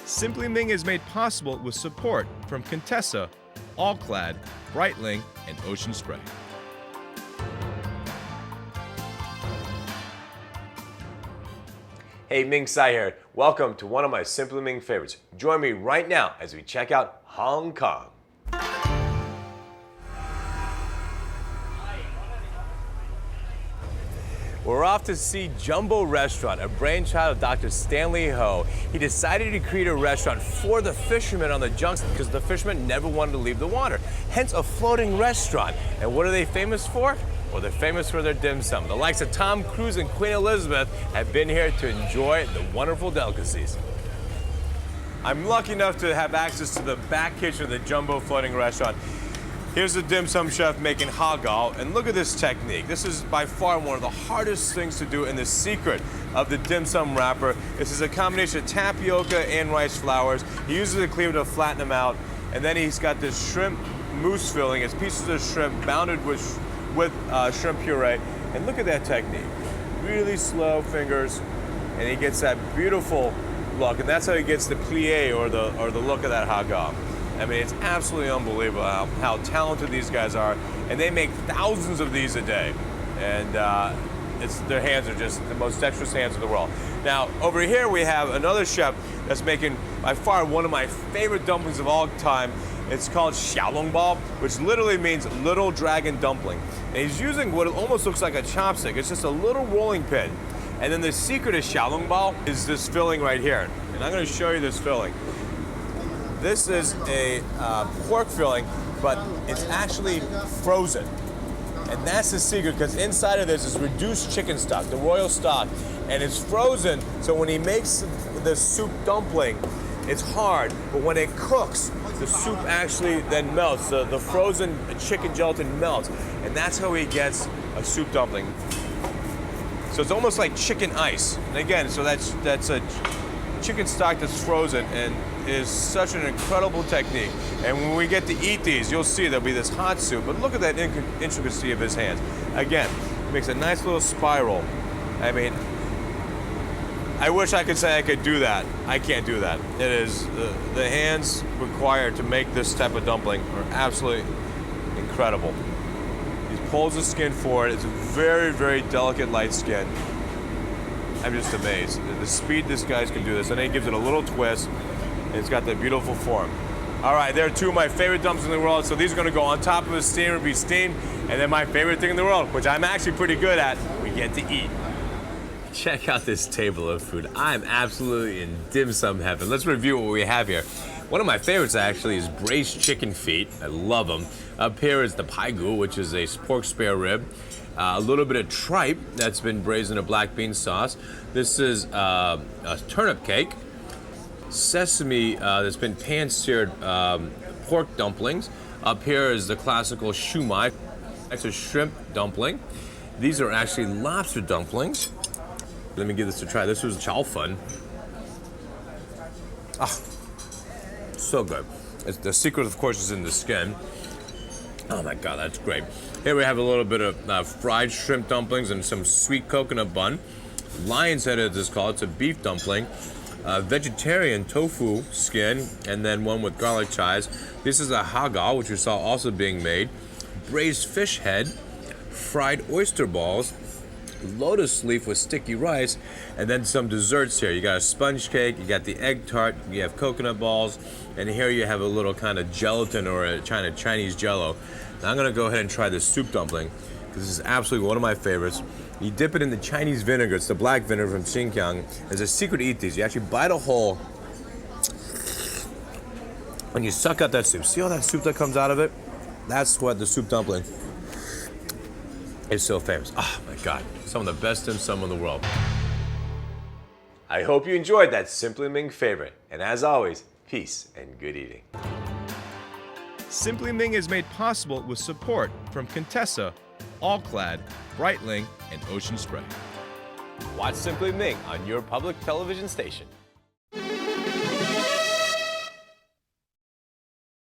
Simply Ming is made possible with support from Contessa, All-Clad, Breitling, and Ocean Spray. Hey, Ming Tsai here. Welcome to one of my Simply Ming favorites. Join me right now as we check out Hong Kong. We're off to see Jumbo Restaurant, a brainchild of Dr. Stanley Ho. He decided to create a restaurant for the fishermen on the junks because the fishermen never wanted to leave the water. Hence a floating restaurant. And what are they famous for? Well, they're famous for their dim sum. The likes of Tom Cruise and Queen Elizabeth have been here to enjoy the wonderful delicacies. I'm lucky enough to have access to the back kitchen of the Jumbo Floating Restaurant. Here's the dim sum chef making hagao, and look at this technique. This is by far one of the hardest things to do, and the secret of the dim sum wrapper. This is a combination of tapioca and rice flours. He uses a cleaver to flatten them out, and then he's got this shrimp mousse filling. It's pieces of shrimp bounded with shrimp puree. And look at that technique. Really slow fingers, and he gets that beautiful look, and that's how he gets the plie or the look of that hagao. I mean, it's absolutely unbelievable how talented these guys are, and they make thousands of these a day, and their hands are just the most dexterous hands in the world. Now, over here we have another chef that's making by far one of my favorite dumplings of all time. It's called xiaolongbao, which literally means little dragon dumpling. And he's using what almost looks like a chopstick. It's just a little rolling pin. And then the secret of xiaolongbao is this filling right here. And I'm going to show you this filling. This is a pork filling, but it's actually frozen. And that's the secret, because inside of this is reduced chicken stock, the royal stock, and it's frozen, so when he makes the soup dumpling, it's hard, but when it cooks, the soup actually then melts. The frozen chicken gelatin melts, and that's how he gets a soup dumpling. So it's almost like chicken ice. And again, so that's a chicken stock that's frozen, and is such an incredible technique. And when we get to eat these, you'll see there'll be this hot soup, but look at that intricacy of his hands. Again, makes a nice little spiral. I mean, I wish I could say I could do that. I can't do that. It is, the hands required to make this type of dumpling are absolutely incredible. He pulls the skin forward. It's a very, very delicate, light skin. I'm just amazed. The speed this guy can do this, and then he gives it a little twist, and it's got that beautiful form. All right, there are two of my favorite dumplings in the world, so these are gonna go on top of a steamer, be steamed, and then my favorite thing in the world, which I'm actually pretty good at, we get to eat. Check out this table of food. I'm absolutely in dim sum heaven. Let's review what we have here. One of my favorites actually is braised chicken feet. I love them. Up here is the pai gu, which is a pork spare rib. A little bit of tripe that's been braised in a black bean sauce. This is a turnip cake. Sesame that's been pan-seared pork dumplings. Up here is the classical shumai. That's a shrimp dumpling. These are actually lobster dumplings. Let me give this a try. This was chow fun. Ah, so good. The secret, of course, is in the skin. Oh my God, that's great. Here we have a little bit of fried shrimp dumplings and some sweet coconut bun. Lion's head, as it's called. It's a beef dumpling. Vegetarian tofu skin, and then one with garlic chives. This is a hagao, which we saw also being made. Braised fish head, fried oyster balls, lotus leaf with sticky rice, and then some desserts here. You got a sponge cake, you got the egg tart, you have coconut balls, and here you have a little kind of gelatin or a Chinese jello. Now I'm gonna go ahead and try this soup dumpling, because this is absolutely one of my favorites. You dip it in the Chinese vinegar. It's the black vinegar from Xinjiang. There's a secret to eat these. You actually bite a hole, and you suck out that soup. See all that soup that comes out of it? That's what the soup dumpling is so famous. Oh my God, some of the best dim sum in the world. I hope you enjoyed that Simply Ming favorite. And as always, peace and good eating. Simply Ming is made possible with support from Contessa, All-Clad, Breitling, and Ocean Spray. Watch Simply Ming on your public television station.